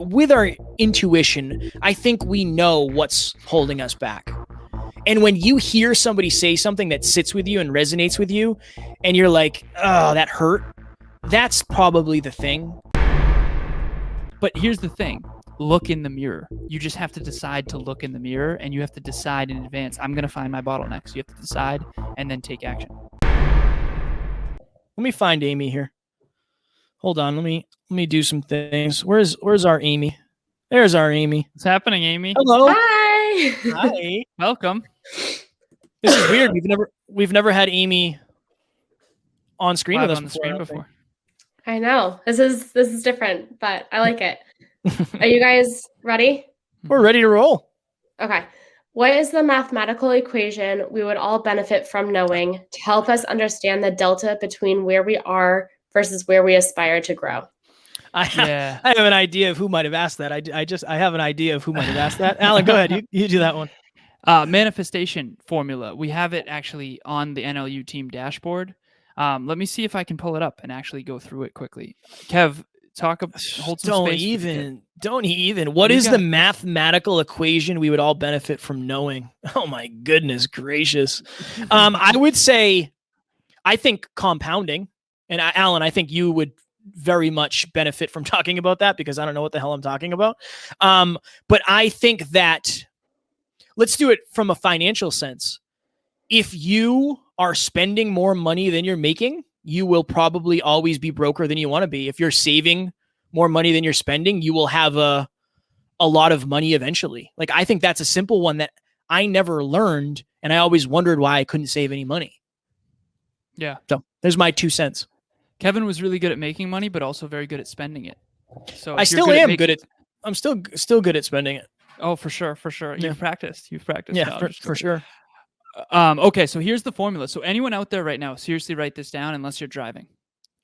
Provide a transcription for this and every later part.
with our intuition, I think we know what's holding us back. And when you hear somebody say something that sits with you and resonates with you, and you're like, oh, that hurt, that's probably the thing. But here's the thing. Look in the mirror. You just have to decide to look in the mirror, and you have to decide in advance, I'm going to find my bottlenecks. You have to decide and then take action. Let me find Amy here. Hold on. Let me do some things. Where's our Amy? There's our Amy. What's happening, Amy? Hello. Hi. Hi. Welcome. This is weird. We've never had Amy on screen Live with us on the screen before. I know. This is different, but I like it. Are you guys ready? We're ready to roll. Okay. What is the mathematical equation we would all benefit from knowing to help us understand the delta between where we are versus where we aspire to grow? I have an idea of who might have asked that. I have an idea of who might have asked that. Alan, go ahead. You do that one. Manifestation formula. We have it actually on the NLU team dashboard. Let me see if I can pull it up and actually go through it quickly. Kev, hold some space. Don't even. What is the mathematical equation we would all benefit from knowing? Oh my goodness gracious. I would say, I think compounding, and Alan, I think you would very much benefit from talking about that because I don't know what the hell I'm talking about. But I think that let's do it from a financial sense. If you are spending more money than you're making, you will probably always be broker than you want to be. If you're saving more money than you're spending, you will have a lot of money eventually. Like, I think that's a simple one that I never learned, and I always wondered why I couldn't save any money. Yeah. So there's my 2 cents. Kevin was really good at making money, but also very good at spending it. So I still am good at. I'm still good at spending it. Oh, for sure. Yeah. You've practiced. Yeah, no, for sure. Okay, so here's the formula. So anyone out there right now, seriously write this down unless you're driving.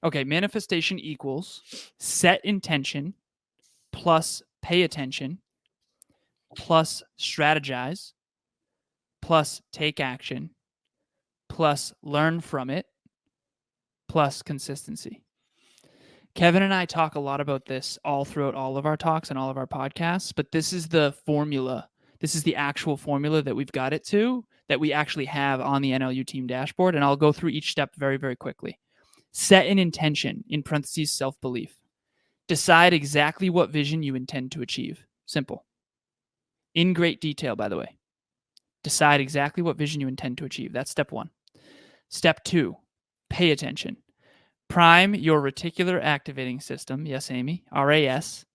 Okay, manifestation equals set intention plus pay attention plus strategize plus take action plus learn from it plus consistency. Kevin and I talk a lot about this all throughout all of our talks and all of our podcasts, but this is the formula. This is the actual formula that we've got it to, that we actually have on the NLU team dashboard, and I'll go through each step very, very quickly. Set an intention, in parentheses, self-belief. Decide exactly what vision you intend to achieve. Simple. In great detail, by the way. Decide exactly what vision you intend to achieve. That's step 1. Step 2, pay attention. Prime your reticular activating system, yes, Amy, RAS,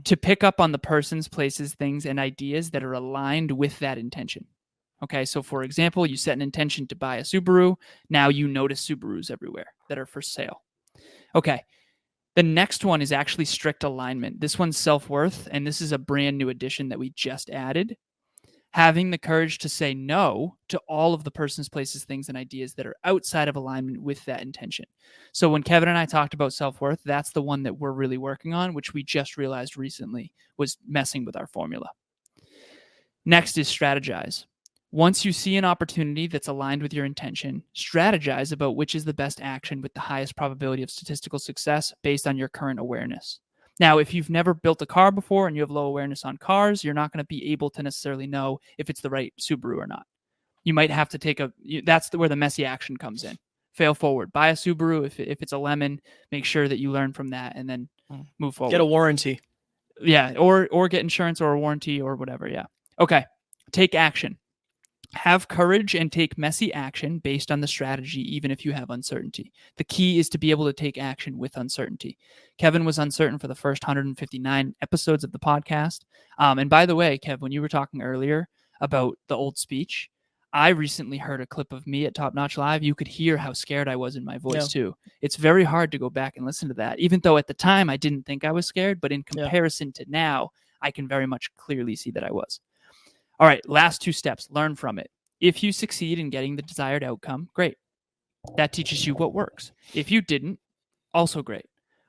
to pick up on the persons, places, things, and ideas that are aligned with that intention. Okay, so for example, you set an intention to buy a Subaru. Now you notice Subarus everywhere that are for sale. Okay, the next one is actually strict alignment. This one's self-worth, and this is a brand new addition that we just added. Having the courage to say no to all of the persons, places, things, and ideas that are outside of alignment with that intention. So when Kevin and I talked about self-worth, that's the one that we're really working on, which we just realized recently was messing with our formula. Next is strategize. Once you see an opportunity that's aligned with your intention, strategize about which is the best action with the highest probability of statistical success based on your current awareness. Now, if you've never built a car before and you have low awareness on cars, you're not going to be able to necessarily know if it's the right Subaru or not. You might have to that's where the messy action comes in. Fail forward. Buy a Subaru. If it's a lemon, make sure that you learn from that and then move forward. Get a warranty. Yeah, or get insurance or a warranty or whatever, yeah. Okay, take action. Have courage and take messy action based on the strategy, even if you have uncertainty. The key is to be able to take action with uncertainty. Kevin was uncertain for the first 159 episodes of the podcast. And by the way, Kev, when you were talking earlier about the old speech, I recently heard a clip of me at Top Notch Live. You could hear how scared I was in my voice too. It's very hard to go back and listen to that, even though at the time I didn't think I was scared. But in comparison to now, I can very much clearly see that I was. All right, last 2 steps, learn from it. If you succeed in getting the desired outcome, great. That teaches you what works. If you didn't, also great.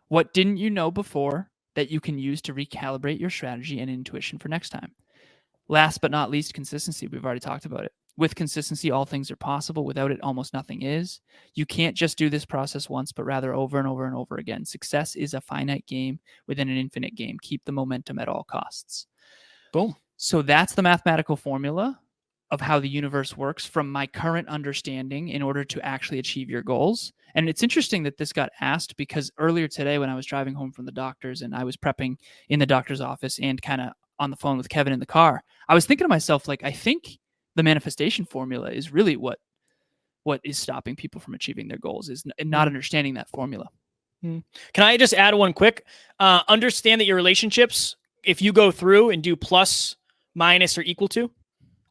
What didn't you know before that you can use to recalibrate your strategy and intuition for next time? Last but not least, consistency. We've already talked about it. With consistency, all things are possible. Without it, almost nothing is. You can't just do this process once, but rather over and over and over again. Success is a finite game within an infinite game. Keep the momentum at all costs. Boom. So that's the mathematical formula of how the universe works from my current understanding in order to actually achieve your goals. And it's interesting that this got asked because earlier today when I was driving home from the doctor's and I was prepping in the doctor's office and kind of on the phone with Kevin in the car, I was thinking to myself, like, I think the manifestation formula is really what is stopping people from achieving their goals, is not understanding that formula. Can I just add one quick? Understand that your relationships, if you go through and do plus, minus, or equal to,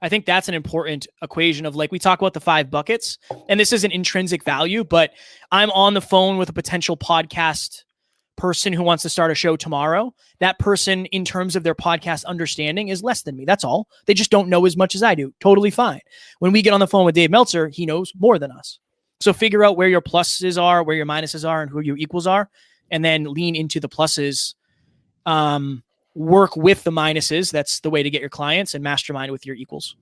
I think that's an important equation of, like, we talk about the 5 buckets, and this is an intrinsic value, but I'm on the phone with a potential podcast person who wants to start a show tomorrow. That person, in terms of their podcast understanding, is less than me. That's all. They just don't know as much as I do. Totally fine. When we get on the phone with Dave Meltzer, he knows more than us. So figure out where your pluses are, where your minuses are, and who your equals are, and then lean into the pluses. Work with the minuses. That's the way to get your clients, and mastermind with your equals.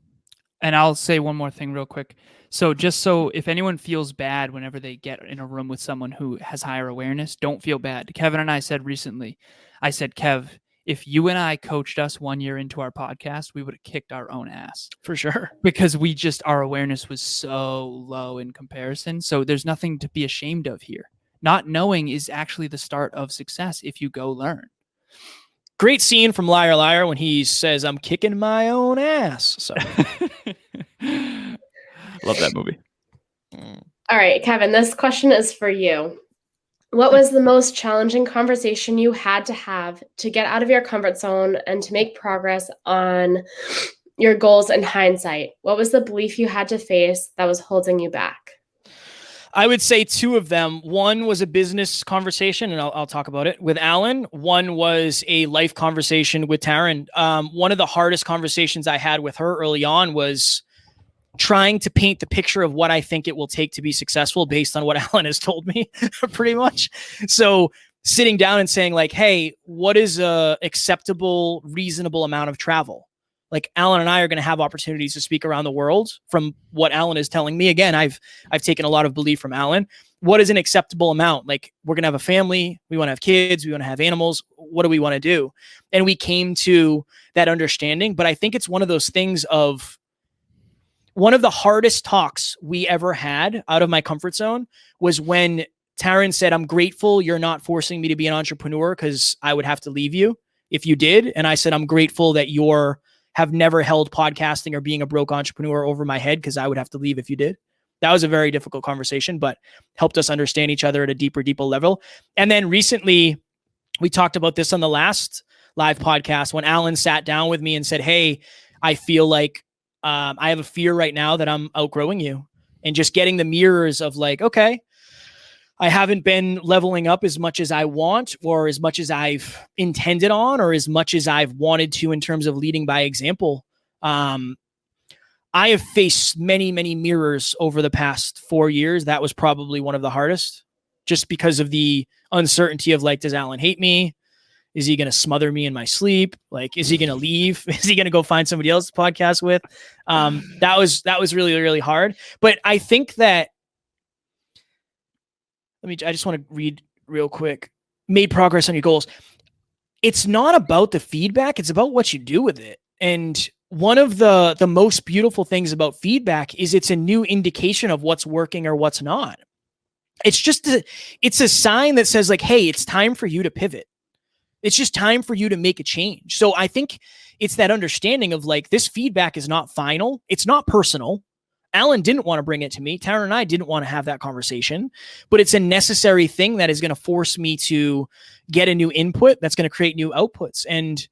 And I'll say one more thing real quick. So just so if anyone feels bad whenever they get in a room with someone who has higher awareness, don't feel bad. Kevin and I said recently, I said, Kev, if you and I coached us 1 year into our podcast, we would have kicked our own ass. For sure. Because our awareness was so low in comparison. So there's nothing to be ashamed of here. Not knowing is actually the start of success if you go learn. Great scene from Liar Liar when he says, I'm kicking my own ass. So love that movie. All right, Kevin, this question is for you. What was the most challenging conversation you had to have to get out of your comfort zone and to make progress on your goals in hindsight? What was the belief you had to face that was holding you back? I would say 2 of them. One was a business conversation, and I'll talk about it, with Alan. One was a life conversation with Taryn. One of the hardest conversations I had with her early on was trying to paint the picture of what I think it will take to be successful based on what Alan has told me, pretty much. So sitting down and saying, like, hey, what is a acceptable, reasonable amount of travel? Like, Alan and I are going to have opportunities to speak around the world from what Alan is telling me. Again, I've taken a lot of belief from Alan. What is an acceptable amount? Like, we're going to have a family. We want to have kids. We want to have animals. What do we want to do? And we came to that understanding. But I think it's one of those things of, one of the hardest talks we ever had out of my comfort zone was when Taryn said, I'm grateful you're not forcing me to be an entrepreneur because I would have to leave you if you did. And I said, I'm grateful that have never held podcasting or being a broke entrepreneur over my head because I would have to leave if you did. That was a very difficult conversation, but helped us understand each other at a deeper level. And then recently we talked about this on the last live podcast when Alan sat down with me and said, hey, I feel like I have a fear right now that I'm outgrowing you, and just getting the mirrors of, like, okay, I haven't been leveling up as much as I want, or as much as I've intended on, or as much as I've wanted to in terms of leading by example. I have faced many, many mirrors over the past 4 years. That was probably one of the hardest, just because of the uncertainty of, like, does Alan hate me? Is he going to smother me in my sleep? Like, is he going to leave? Is he going to go find somebody else to podcast with? That was really, really hard. But I think that, I just want to read real quick. Made progress on your goals. It's not about the feedback. It's about what you do with it. And one of the most beautiful things about feedback is it's a new indication of what's working or what's not. It's just it's a sign that says, like, hey, it's time for you to pivot. It's just time for you to make a change. So I think it's that understanding of, like, this feedback is not final. It's not personal. Alan didn't want to bring it to me. Taryn and I didn't want to have that conversation, but it's a necessary thing that is going to force me to get a new input that's going to create new outputs. And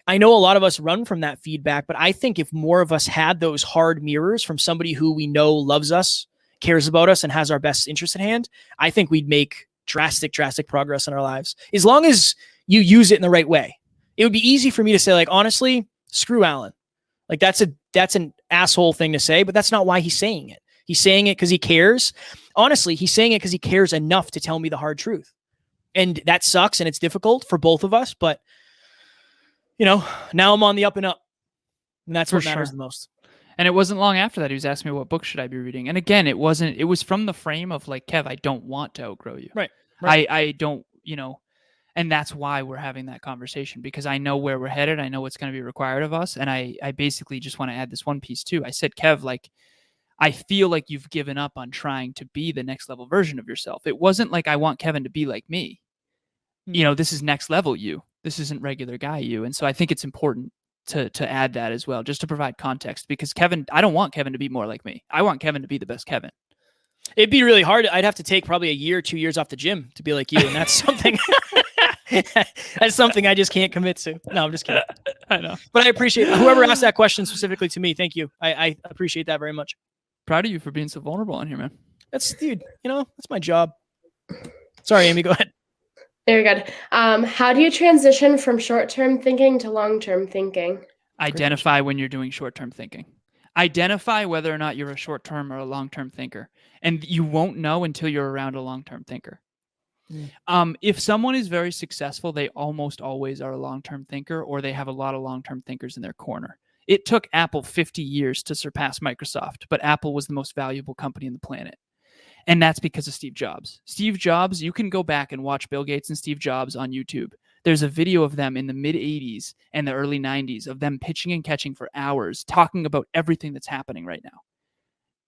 I know a lot of us run from that feedback, but I think if more of us had those hard mirrors from somebody who we know loves us, cares about us, and has our best interest at hand, I think we'd make drastic progress in our lives. As long as you use it in the right way. It would be easy for me to say, like, honestly, screw Alan. Like, that's an asshole thing to say, but that's not why he's saying it. He's saying it because he cares. Honestly, he's saying it because he cares enough to tell me the hard truth. And that sucks, and it's difficult for both of us, but, you know, now I'm on the up and up. And that's For what matters sure. the most. And it wasn't long after that he was asking me what book should I be reading. And again, it was from the frame of like, Kev, I don't want to outgrow you. Right. I don't, and that's why we're having that conversation, because I know where we're headed. I know what's going to be required of us. And I basically just want to add this one piece too. I said, Kev, like, I feel like you've given up on trying to be the next level version of yourself. It wasn't like I want Kevin to be like me. This is next level you. This isn't regular guy you. And so I think it's important to add that as well, just to provide context, because I don't want Kevin to be more like me. I want Kevin to be the best Kevin. It'd be really hard. I'd have to take probably a year, 2 years off the gym to be like you. And that's something, I just can't commit to. No, I'm just kidding. I know. But I appreciate whoever asked that question specifically to me. Thank you. I appreciate that very much. Proud of you for being so vulnerable on here, man. That's my job. Sorry, Amy, go ahead. Very good. How do you transition from short-term thinking to long-term thinking? Identify when you're doing short-term thinking. Identify whether or not you're a short-term or a long-term thinker. And you won't know until you're around a long-term thinker. If someone is very successful, they almost always are a long-term thinker, or they have a lot of long-term thinkers in their corner. It took Apple 50 years to surpass Microsoft, but Apple was the most valuable company on the planet. And that's because of Steve Jobs. Steve Jobs, you can go back and watch Bill Gates and Steve Jobs on YouTube. There's a video of them in the mid-'80s and the early '90s of them pitching and catching for hours, talking about everything that's happening right now.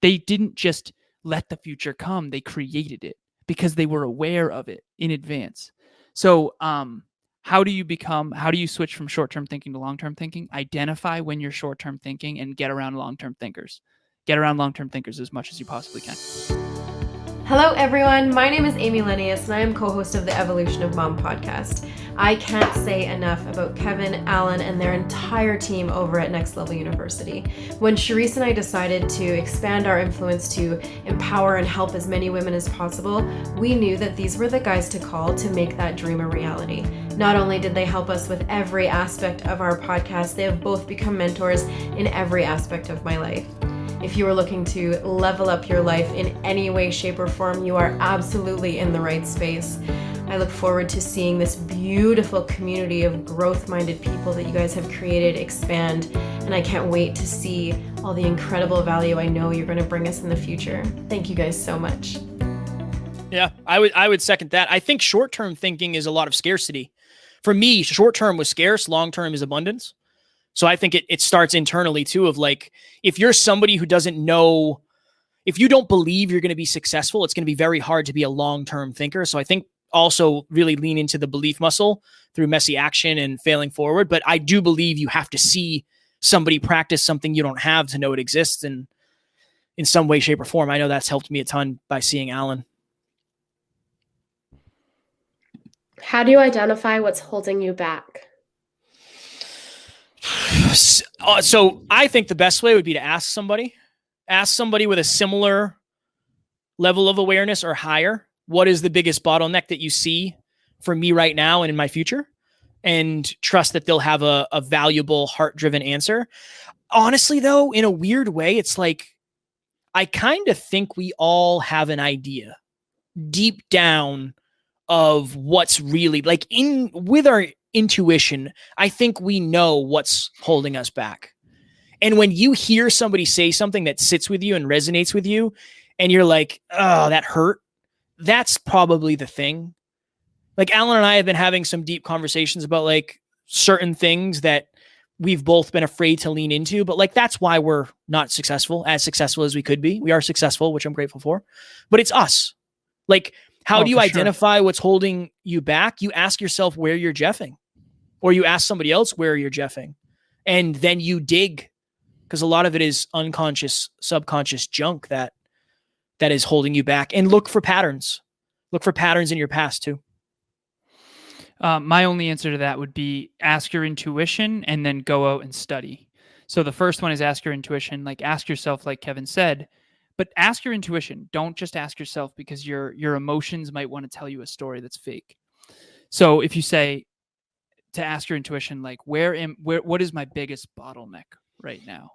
They didn't just let the future come. They created it because they were aware of it in advance. So how do you switch from short-term thinking to long-term thinking? Identify when you're short-term thinking and get around long-term thinkers. Get around long-term thinkers as much as you possibly can. Hello everyone, my name is Amy Lenius and I am co-host of the Evolution of Mom podcast. I can't say enough about Kevin, Alan, and their entire team over at Next Level University. When Charisse and I decided to expand our influence to empower and help as many women as possible, we knew that these were the guys to call to make that dream a reality. Not only did they help us with every aspect of our podcast, they have both become mentors in every aspect of my life. If you are looking to level up your life in any way, shape, or form, you are absolutely in the right space. I look forward to seeing this beautiful community of growth-minded people that you guys have created expand, and I can't wait to see all the incredible value I know you're going to bring us in the future. Thank you guys so much. Yeah, I would second that. I think short-term thinking is a lot of scarcity. For me, short-term was scarce, long-term is abundance. So I think it starts internally too, of like, if you're somebody who doesn't know, if you don't believe you're going to be successful, it's going to be very hard to be a long-term thinker. So I think also really lean into the belief muscle through messy action and failing forward. But I do believe you have to see somebody practice something you don't have to know it exists in some way, shape, or form. I know that's helped me a ton by seeing Alan. How do you identify what's holding you back? So I think the best way would be to ask somebody with a similar level of awareness or higher, what is the biggest bottleneck that you see for me right now and in my future? And trust that they'll have a valuable, heart-driven answer. Honestly, though, in a weird way, it's like, I kind of think we all have an idea deep down of what's really like with our intuition. I think we know what's holding us back. And when you hear somebody say something that sits with you and resonates with you, and you're like, oh, that hurt, that's probably the thing. Like Alan and I have been having some deep conversations about like certain things that we've both been afraid to lean into, but like, that's why we're not as successful as we could be. We are successful, which I'm grateful for, but it's us. Like, how do you identify what's holding you back? You ask yourself where you're jeffing, or you ask somebody else where you're jeffing, and then you dig, because a lot of it is unconscious, subconscious junk that is holding you back. And look for patterns. Look for patterns in your past too. My only answer to that would be ask your intuition and then go out and study. So the first one is ask your intuition, like ask yourself, like Kevin said, but ask your intuition. Don't just ask yourself, because your emotions might want to tell you a story that's fake. So if you say to ask your intuition, like what is my biggest bottleneck right now?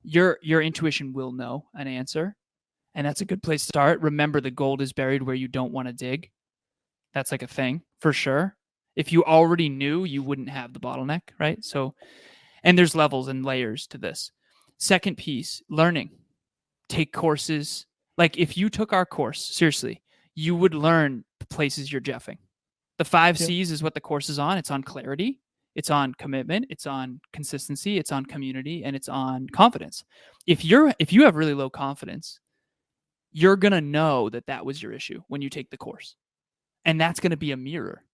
Your intuition will know an answer. And that's a good place to start. Remember, the gold is buried where you don't want to dig. That's like a thing for sure. If you already knew, you wouldn't have the bottleneck, right? So, And there's levels and layers to this. Second piece, learning. Take courses. Like if you took our course, seriously, you would learn the places you're jeffing. The 5 C's is what the course is on. It's on clarity. It's on commitment. It's on consistency. It's on community, and it's on confidence. If you have really low confidence, you're going to know that was your issue when you take the course. And that's going to be a mirror.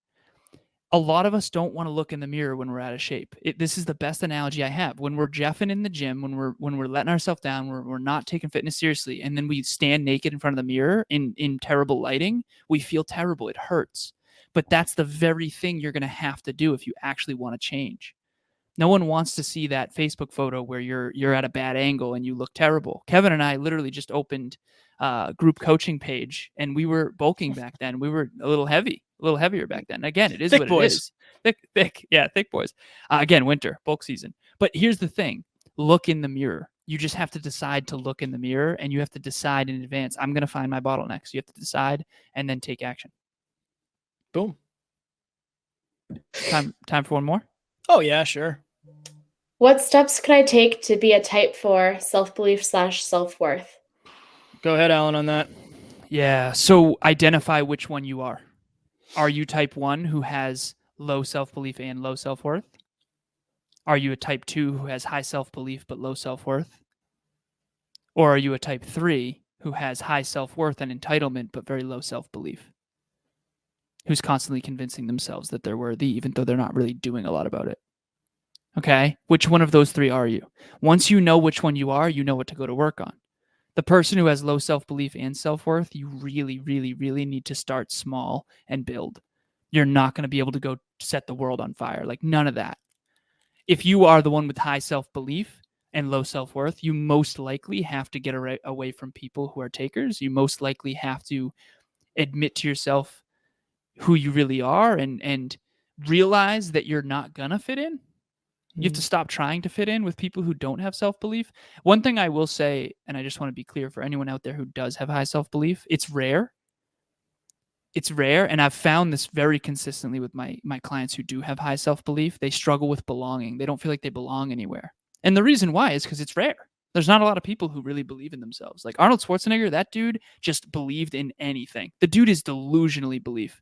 A lot of us don't want to look in the mirror when we're out of shape. This is the best analogy I have. When we're jeffing in the gym, when we're letting ourselves down, we're not taking fitness seriously, and then we stand naked in front of the mirror in terrible lighting, we feel terrible. It hurts. But that's the very thing you're going to have to do if you actually want to change. No one wants to see that Facebook photo where you're at a bad angle and you look terrible. Kevin and I literally just opened a group coaching page, and we were bulking back then. We were a little heavier back then. Again, it is thick what boys. It is. Thick boys. Again, winter, bulk season. But here's the thing. Look in the mirror. You just have to decide to look in the mirror, and you have to decide in advance, I'm going to find my bottlenecks. You have to decide and then take action. Boom. Time for one more? Oh, yeah, sure. What steps could I take to be a type 4 self-belief / self-worth? Go ahead, Alan, on that. Yeah. So identify which one you are. Are you type 1 who has low self-belief and low self-worth? Are you a type 2 who has high self-belief but low self-worth? Or are you a type 3 who has high self-worth and entitlement but very low self-belief? Who's constantly convincing themselves that they're worthy, even though they're not really doing a lot about it. Okay? Which one of those 3 are you? Once you know which one you are, you know what to go to work on. The person who has low self-belief and self-worth, you really, really, really need to start small and build. You're not going to be able to go set the world on fire. Like, none of that. If you are the one with high self-belief and low self-worth, you most likely have to get away from people who are takers. You most likely have to admit to yourself who you really are and realize that you're not gonna fit in. You have to stop trying to fit in with people who don't have self-belief. One thing I will say, and I just want to be clear for anyone out there who does have high self-belief, it's rare. It's rare, and I've found this very consistently with my clients who do have high self-belief. They struggle with belonging. They don't feel like they belong anywhere. And the reason why is because it's rare. There's not a lot of people who really believe in themselves. Like Arnold Schwarzenegger, that dude just believed in anything. The dude is delusionally belief.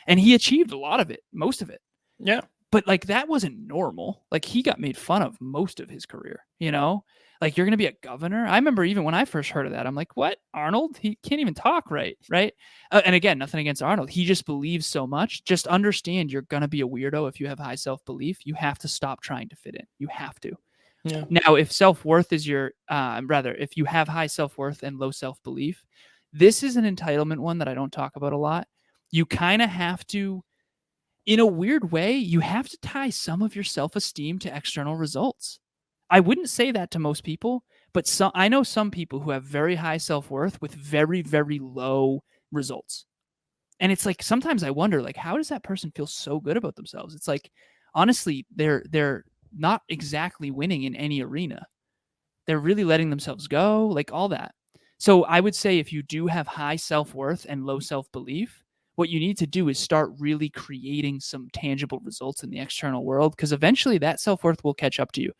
And he achieved a lot of it, most of it. Yeah. But that wasn't normal. He got made fun of most of his career, you know? You're going to be a governor? I remember even when I first heard of that, I'm like, what? Arnold? He can't even talk right? And again, nothing against Arnold. He just believes so much. Just understand you're going to be a weirdo if you have high self-belief. You have to stop trying to fit in. You have to. Yeah. Now, if self-worth is if you have high self-worth and low self-belief, this is an entitlement one that I don't talk about a lot. You kind of have to, in a weird way, you have to tie some of your self-esteem to external results. I wouldn't say that to most people, but I know some people who have very high self-worth with very, very low results. And it's sometimes I wonder, how does that person feel so good about themselves? It's honestly, they're not exactly winning in any arena. They're really letting themselves go, all that. So I would say if you do have high self-worth and low self-belief, what you need to do is start really creating some tangible results in the external world, because eventually that self-worth will catch up to you.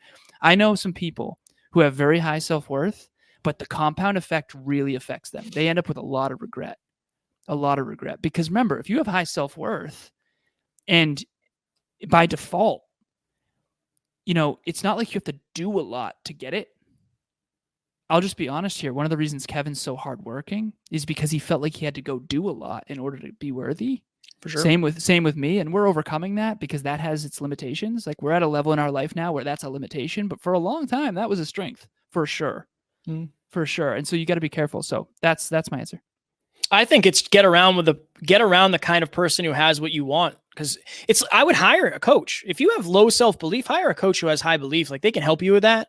I know some people who have very high self-worth, but the compound effect really affects them. They end up with a lot of regret. Because remember, if you have high self-worth and by default, it's not like you have to do a lot to get it. I'll just be honest here. One of the reasons Kevin's so hardworking is because he felt like he had to go do a lot in order to be worthy. For sure. Same with me. And we're overcoming that because that has its limitations. We're at a level in our life now where that's a limitation, but for a long time, that was a strength for sure. For sure. And so you got to be careful. So that's my answer. I think it's get around the kind of person who has what you want. Because I would hire a coach. If you have low self-belief, hire a coach who has high belief. They can help you with that.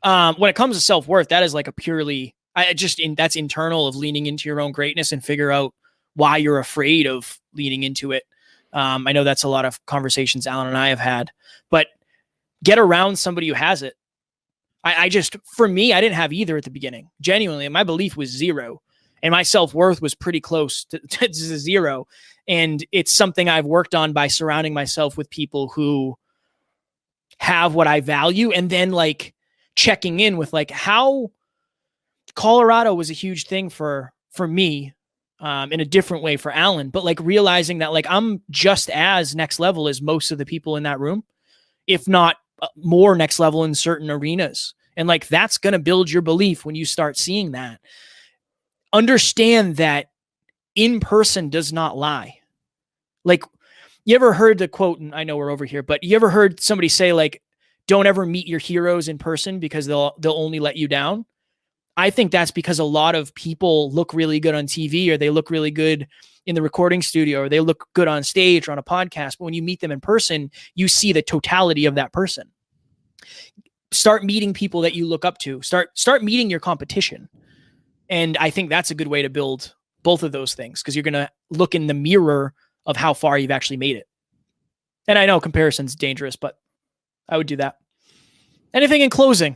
When it comes to self-worth, that is a purely, that's internal of leaning into your own greatness and figure out why you're afraid of leaning into it. I know that's a lot of conversations Alan and I have had, but get around somebody who has it. For me, I didn't have either at the beginning. Genuinely, my belief was 0. And my self-worth was pretty close to 0. And it's something I've worked on by surrounding myself with people who have what I value, and then like checking in with like how Colorado was a huge thing for me, in a different way for Alan, but like realizing that like I'm just as next level as most of the people in that room, if not more next level in certain arenas. And like, that's going to build your belief when you start seeing that. Understand that in person does not lie. Like, you ever heard the quote, and I know we're over here, but you ever heard somebody say like, don't ever meet your heroes in person because they'll only let you down? I think that's because a lot of people look really good on TV, or they look really good in the recording studio, or they look good on stage or on a podcast. But when you meet them in person, you see the totality of that person. Start meeting people that you look up to. Start meeting your competition. And I think that's a good way to build both of those things, because you're going to look in the mirror of how far you've actually made it. And I know comparison's dangerous, but I would do that. Anything in closing?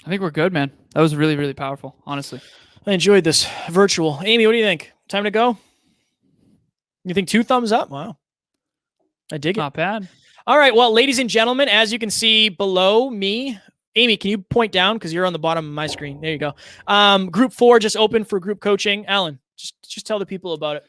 I think we're good, man. That was really, really powerful, honestly. I enjoyed this virtual. Amy, what do you think? Time to go? You think 2 thumbs up? Wow. I dig it. Not bad. All right. Well, ladies and gentlemen, as you can see below me, Amy, can you point down? Because you're on the bottom of my screen. There you go. Group 4 just opened for group coaching. Alan, just tell the people about it.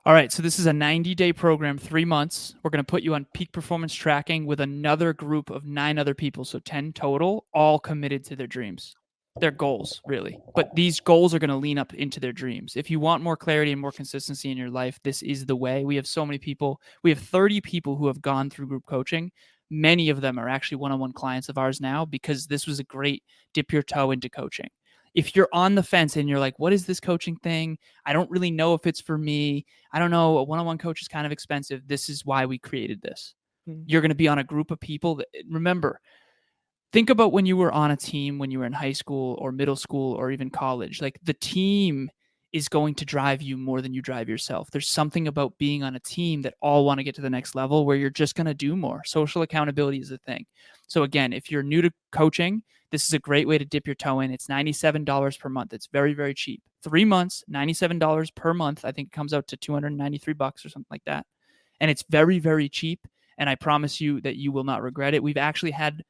All right, so this is a 90-day program, 3 months. We're going to put you on peak performance tracking with another group of 9 other people, so 10 total, all committed to their dreams, their goals, really. But these goals are going to lean up into their dreams. If you want more clarity and more consistency in your life, this is the way. We have so many people. We have 30 people who have gone through group coaching. Many of them are actually one-on-one clients of ours now, because this was a great dip your toe into coaching. If you're on the fence and you're like, what is this coaching thing? I don't really know if it's for me. I don't know. A one-on-one coach is kind of expensive. This is why we created this. You're going to be on a group of people that, remember, think about when you were on a team, when you were in high school or middle school or even college. Like, the team is going to drive you more than you drive yourself. There's something about being on a team that all want to get to the next level where you're just going to do more. Social accountability is a thing. So again, if you're new to coaching, this is a great way to dip your toe in. It's $97 per month. It's very, very cheap. 3 months, $97 per month. I think it comes out to $293 or something like that. And it's very, very cheap. And I promise you that you will not regret it. We've actually had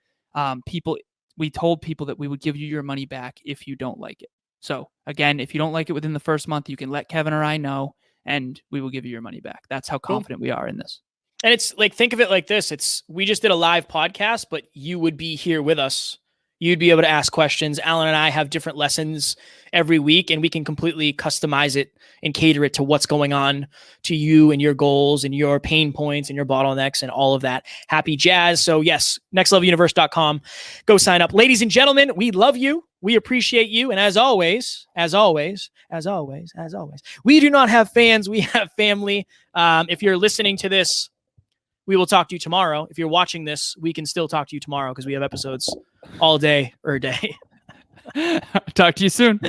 we told people that we would give you your money back if you don't like it. So again, if you don't like it within the first month, you can let Kevin or I know, and we will give you your money back. That's how confident we are in this. And it's like, think of it like this. We just did a live podcast, but you would be here with us. You'd be able to ask questions. Alan and I have different lessons every week, and we can completely customize it and cater it to what's going on to you and your goals and your pain points and your bottlenecks and all of that happy jazz. So yes, nextleveluniverse.com. Go sign up. Ladies and gentlemen, we love you. We appreciate you. And as always, we do not have fans. We have family. If you're listening to this, we will talk to you tomorrow. If you're watching this, we can still talk to you tomorrow because we have episodes all day or day. Talk to you soon.